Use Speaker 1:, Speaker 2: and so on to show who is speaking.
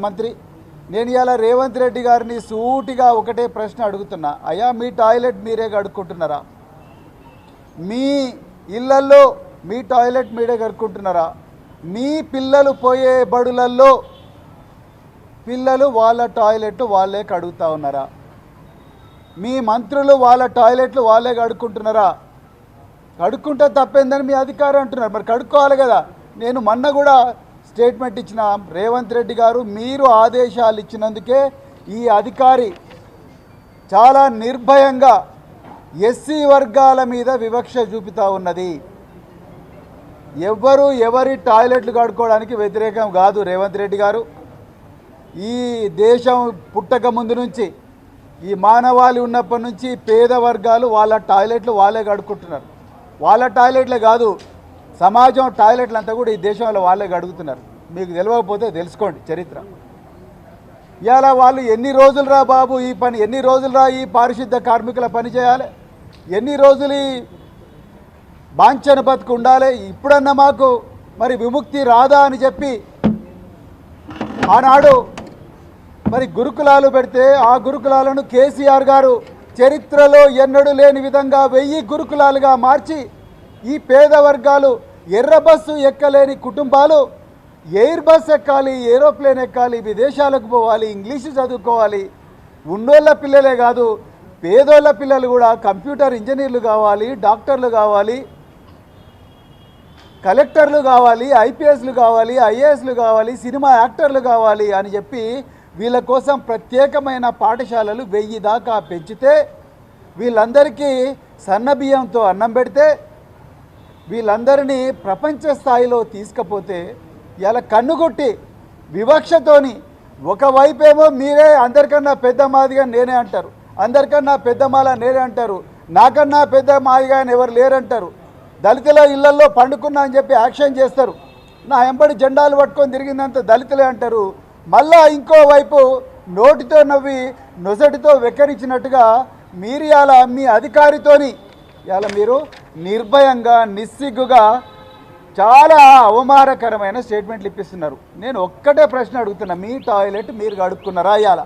Speaker 1: మంత్రి నేను ఇలా రేవంత్ రెడ్డి గారిని సూటిగా ఒకటే ప్రశ్న అడుగుతున్నా. అయ్యా మీ టాయిలెట్ మీరే కడుక్కుంటున్నారా? మీ ఇళ్లల్లో మీ టాయిలెట్ మీరే కడుక్కుంటున్నారా? మీ పిల్లలు పోయే బడులల్లో పిల్లలు వాళ్ళ టాయిలెట్ వాళ్ళే కడుగుతూ ఉన్నారా? మీ మంత్రులు వాళ్ళ టాయిలెట్లు వాళ్ళే కడుక్కుంటున్నారా? కడుక్కుంటే తప్పేందని మీ అధికారం అంటున్నారు. మరి కడుక్కోవాలి కదా. నేను మొన్న కూడా స్టేట్మెంట్ ఇచ్చిన రేవంత్ రెడ్డి గారు మీరు ఆదేశాలు ఇచ్చినందుకే ఈ అధికారి చాలా నిర్భయంగా ఎస్సీ వర్గాల మీద వివక్ష చూపుతూ ఉన్నది. ఎవరి టాయిలెట్లు కడుక్కోవడానికి వ్యతిరేకం కాదు రేవంత్ రెడ్డి గారు. ఈ దేశం పుట్టక ముందు నుంచి ఈ మానవాళి ఉన్నప్పటి నుంచి పేద వర్గాలు వాళ్ళ టాయిలెట్లు వాళ్ళే కడుక్కుంటున్నారు. వాళ్ళ టాయిలెట్లే కాదు, సమాజం టాయిలెట్లు అంతా కూడా ఈ దేశంలో వాళ్ళే కడుగుతున్నారు. మీకు తెలియకపోతే తెలుసుకోండి చరిత్ర. ఇవాళ వాళ్ళు ఎన్ని రోజులు రా బాబు ఈ పని, ఎన్ని రోజులు రా ఈ పారిశుద్ధ కార్మికుల పని చేయాలి, ఎన్ని రోజులు ఈ బాంఛన బతుకు ఉండాలి, ఇప్పుడన్నా మాకు మరి విముక్తి రాదా అని చెప్పి ఆనాడు మరి గురుకులాలు పెడితే ఆ గురుకులాలను కేసీఆర్ గారు చరిత్రలో ఎన్నడూ లేని విధంగా 1000 గురుకులాలుగా మార్చి ఈ పేద వర్గాలు ఎర్ర బస్సు ఎక్కలేని కుటుంబాలు ఎయిర్ బస్ ఎక్కాలి, ఏరోప్లేన్ ఎక్కాలి, విదేశాలకు పోవాలి, ఇంగ్లీషు చదువుకోవాలి. ఉన్నోళ్ళ పిల్లలే కాదు పేదోళ్ళ పిల్లలు కూడా కంప్యూటర్ ఇంజనీర్లు కావాలి, డాక్టర్లు కావాలి, కలెక్టర్లు కావాలి, ఐపీఎస్లు కావాలి, ఐఏఎస్లు కావాలి, సినిమా యాక్టర్లు కావాలి అని చెప్పి వీళ్ళ కోసం ప్రత్యేకమైన పాఠశాలలు 1000 దాకా పెంచితే వీళ్ళందరికీ సన్నబియ్యంతో అన్నం పెడితే వీళ్ళందరినీ ప్రపంచ స్థాయిలో తీసుకపోతే ఇలా కన్నుగొట్టి వివక్షతోని ఒకవైపేమో మీరే అందరికన్నా పెద్ద మాదిగా నేనే అంటారు, అందరికన్నా పెద్ద మాల నేనే అంటారు, నాకన్నా పెద్ద మాదిగా ఎవరు లేరంటారు, దళితుల ఇళ్లల్లో పండుకున్నా అని చెప్పి యాక్షన్ చేస్తారు, నా ఎంబడి జెండాలు పట్టుకొని తిరిగిందంత దళితులే అంటారు. మళ్ళా ఇంకోవైపు నోటితో నవ్వి నొసటితో వెక్కరించినట్టుగా మీరు ఇలా మీ అధికారితోని ఇలా మీరు నిర్భయంగా నిస్సిగ్గుగా చాలా అవమానకరమైన స్టేట్మెంట్లు ఇప్పిస్తున్నారు. నేను ఒక్కటే ప్రశ్న అడుగుతున్నా, మీ టాయిలెట్ మీరు కడుక్కున్నారా? ఇవాళ